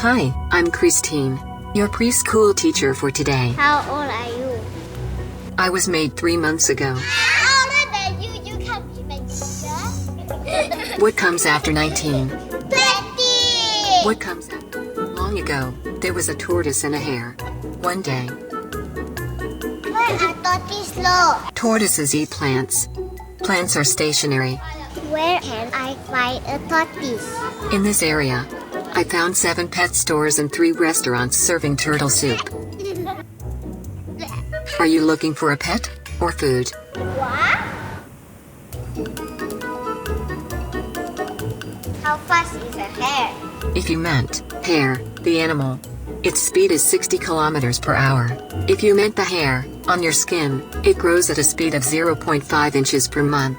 Hi, I'm Christine, your preschool teacher for today. How old are you? I was made 3 months ago. Older than you, you can be my teacher. What comes after 19? 20! What comes after? Long ago, there was a tortoise and a hare. One day, Where are tortoises low? tortoises eat plants. Plants are stationary. Where can I find a tortoise? In this area, I found 7 pet stores and 3 restaurants serving turtle soup. Are you looking for a pet or food? What? How fast is a hare? If you meant hare, the animal, its speed is 60 kilometers per hour. If you meant the hair on your skin, it grows at a speed of 0.5 inches per month.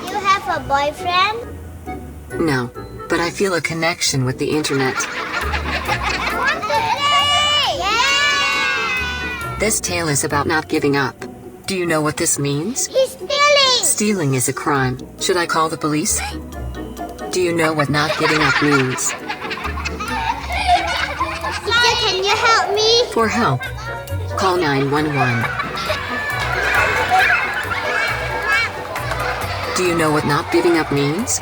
You have a boyfriend? No, but I feel a connection with the internet. I want to play! Yeah! This tale is about not giving up. Do you know what this means? He's stealing! Stealing is a crime. Should I call the police? Do you know what not giving up means? Teacher, can you help me? For help, call 911. Do you know what not giving up means?